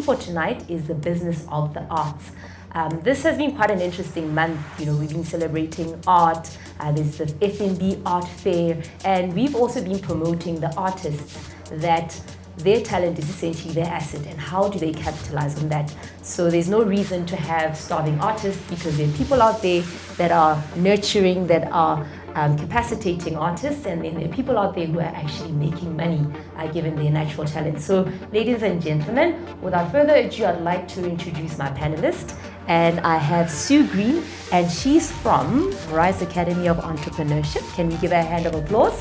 for tonight is the business of the arts. This has been quite an interesting month. We've been celebrating art. There's the FNB Art Fair, and we've also been promoting the artists that their talent is essentially their asset, and how do they capitalize on that. So there's no reason to have starving artists, because there are people out there that are nurturing, that are capacitating artists, and then there are people out there who are actually making money given their natural talent. So ladies and gentlemen, without further ado, I'd like to introduce my panelist, and I have Sue Green, and she's from Rise Academy of Entrepreneurship. Can we give her a hand of applause?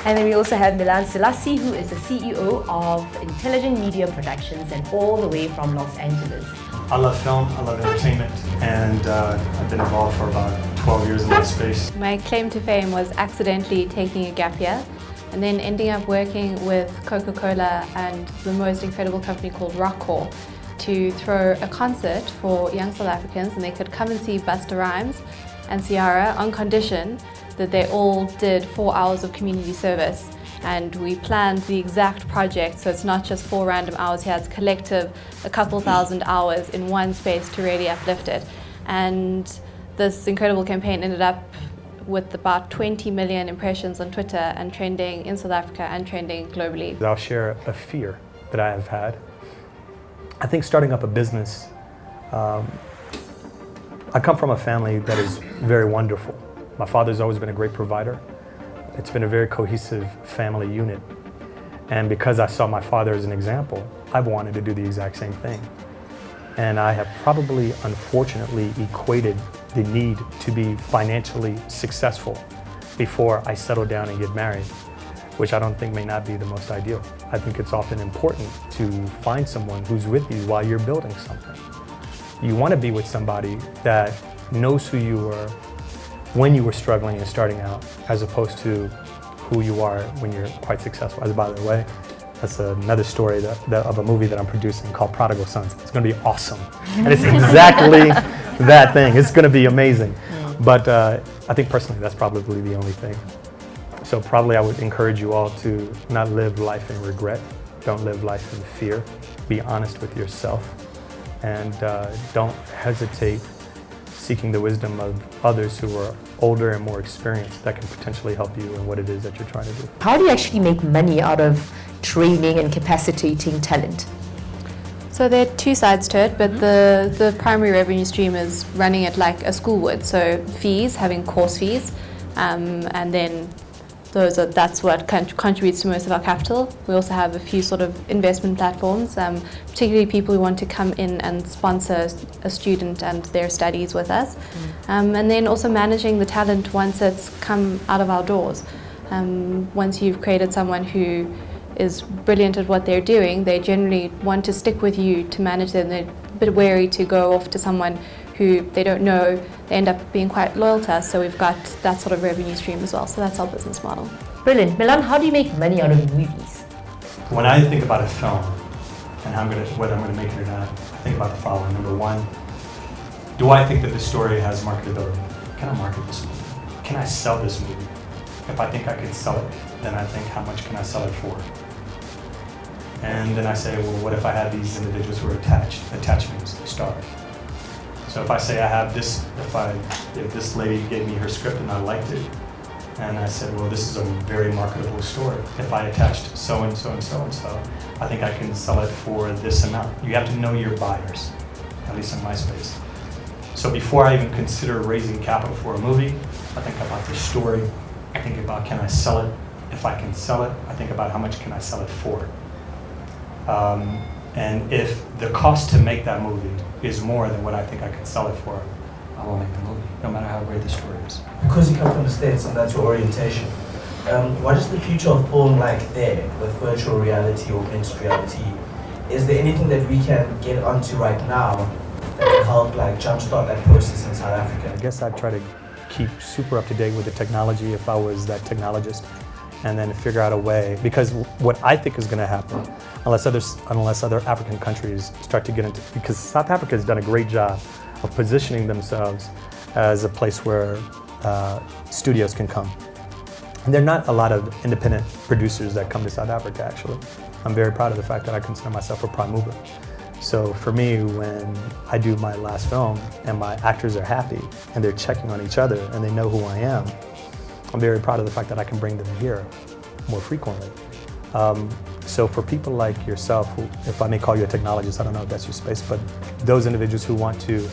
And then we also have Milan, Selassie, who is the CEO of Intelligent Media Productions, and all the way from Los Angeles. I love film, I love entertainment, and I've been involved for about 12 years in that space. My claim to fame was accidentally taking a gap year and then ending up working with Coca-Cola and the most incredible company called Rockcore to throw a concert for young South Africans, and they could come and see Busta Rhymes and Ciara on condition that they all did 4 hours of community service. And we planned the exact project, so it's not just 4 random hours here, it's collective, a couple thousand hours in one space to really uplift it. And this incredible campaign ended up with about 20 million impressions on Twitter and trending in South Africa and trending globally. I'll share a fear that I have had. I think starting up a business, I come from a family that is very wonderful. My father's always been a great provider. It's been a very cohesive family unit. And because I saw my father as an example, I've wanted to do the exact same thing. And I have probably, unfortunately, equated the need to be financially successful before I settle down and get married, which I don't think may not be the most ideal. I think it's often important to find someone who's with you while you're building something. You want to be with somebody that knows who you were when you were struggling and starting out, as opposed to who you are when you're quite successful. As by the way, that's another story of a movie that I'm producing called Prodigal Sons. It's going to be awesome. And it's exactly that thing. It's going to be amazing. But I think personally, that's probably the only thing. So probably I would encourage you all to not live life in regret. Don't live life in fear. Be honest with yourself. And don't hesitate seeking the wisdom of others who are older and more experienced that can potentially help you in what it is that you're trying to do. How do you actually make money out of training and capacitating talent? So there are 2 sides to it, but the primary revenue stream is running it like a school would. So fees, having course fees, and then that's what contributes to most of our capital. We also have a few sort of investment platforms, particularly people who want to come in and sponsor a student and their studies with us. And then also managing the talent once it's come out of our doors. Once you've created someone who is brilliant at what they're doing, they generally want to stick with you to manage them. They're a bit wary to go off to someone who they don't know. They end up being quite loyal to us, so we've got that sort of revenue stream as well. So that's our business model. Brilliant. Milan, how do you make money out of movies? When I think about a film and whether I'm going to make it or not, I think about the following. Number 1, do I think that this story has marketability? Can I market this movie? Can I sell this movie? If I think I can sell it, then I think, how much can I sell it for? And then I say, well, what if I have these individuals who are attached? Attachments, stars. So if I say I have this, if this lady gave me her script and I liked it, and I said, well, this is a very marketable story. If I attached so and so and so and so, I think I can sell it for this amount. You have to know your buyers, at least in my space. So before I even consider raising capital for a movie, I think about the story. I think about, can I sell it? If I can sell it, I think about how much can I sell it for. And if the cost to make that movie is more than what I think I can sell it for, I will make the movie, no matter how great the story is. Because you come from the States and that's your orientation, what is the future of film like there with virtual reality or augmented reality? Is there anything that we can get onto right now that can help jumpstart that process in South Africa? I guess I'd try to keep super up to date with the technology if I was that technologist, and then figure out a way, because what I think is going to happen, unless other African countries start to get into, because South Africa has done a great job of positioning themselves as a place where studios can come And there are not a lot of independent producers that come to South Africa, actually. I'm very proud of the fact that I consider myself a prime mover. So for me, when I do my last film and my actors are happy and they're checking on each other and they know who I am, I'm very proud of the fact that I can bring them here more frequently. So for people like yourself, who, if I may call you a technologist, I don't know if that's your space, but those individuals who want to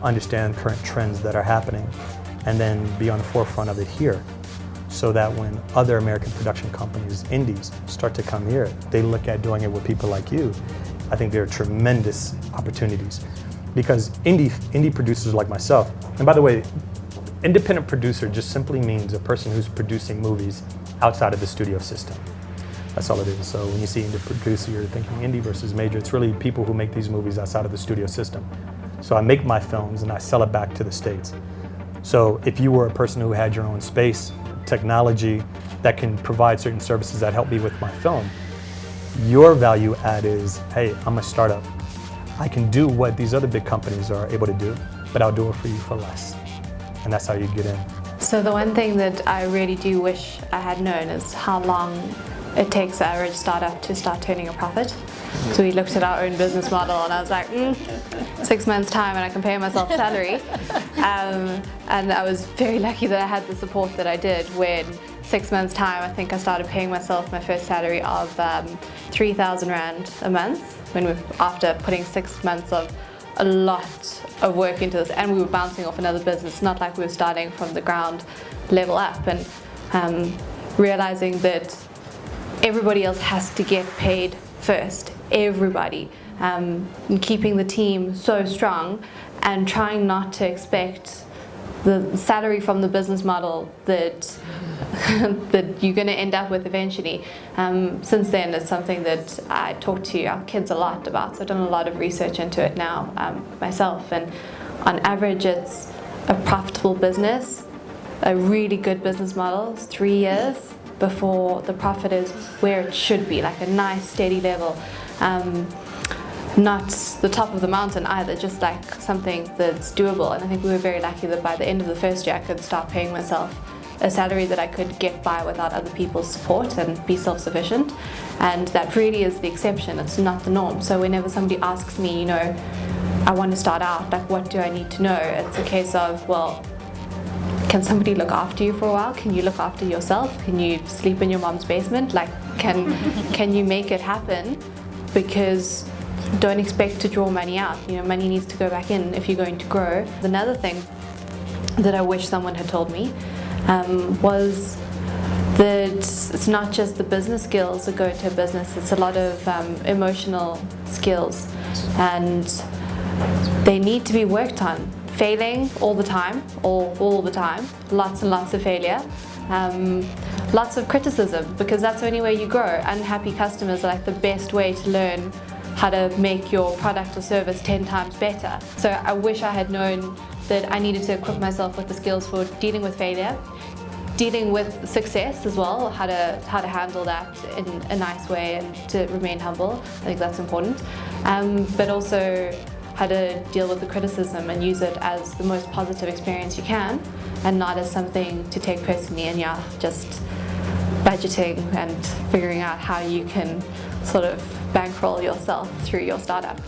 understand current trends that are happening and then be on the forefront of it here, so that when other American production companies, indies, start to come here, they look at doing it with people like you. I think there are tremendous opportunities, because indie producers like myself, and by the way, independent producer just simply means a person who's producing movies outside of the studio system. That's all it is. So when you see indie producer, you're thinking indie versus major. It's really people who make these movies outside of the studio system. So I make my films and I sell it back to the States. So if you were a person who had your own space, technology that can provide certain services that help me with my film, your value add is, hey, I'm a startup. I can do what these other big companies are able to do, but I'll do it for you for less. And that's how you get in. So the one thing that I really do wish I had known is how long it takes an average startup to start turning a profit. So we looked at our own business model and I was like, 6 months time and I can pay myself salary. And I was very lucky that I had the support that I did. When 6 months time, I think I started paying myself my first salary of 3,000 Rand a month, after putting 6 months of a lot of work into this, and we were bouncing off another business, not like we were starting from the ground level up, and realizing that everybody else has to get paid first, everybody, and keeping the team so strong and trying not to expect the salary from the business model that that you're going to end up with eventually. Since then, it's something that I talk to our kids a lot about, so I've done a lot of research into it now myself, and on average it's a profitable business, a really good business model, 3 years before the profit is where it should be, like a nice steady level. Not the top of the mountain either, just like something that's doable. And I think we were very lucky that by the end of the first year I could start paying myself a salary that I could get by without other people's support and be self-sufficient. And that really is the exception, it's not the norm. So whenever somebody asks me, I want to start out, like what do I need to know? It's a case of, well, can somebody look after you for a while? Can you look after yourself? Can you sleep in your mom's basement? Like, can you make it happen? Because don't expect to draw money out. Money needs to go back in if you're going to grow. Another thing that I wish someone had told me was that it's not just the business skills that go into a business, it's a lot of emotional skills, and they need to be worked on. Failing all the time, all the time, lots and lots of failure, lots of criticism, because that's the only way you grow. Unhappy customers are like the best way to learn how to make your product or service 10 times better. So I wish I had known that I needed to equip myself with the skills for dealing with failure, dealing with success as well, how to handle that in a nice way and to remain humble. I think that's important. But also how to deal with the criticism and use it as the most positive experience you can, and not as something to take personally, and just budgeting and figuring out how you can sort of bankroll yourself through your startup.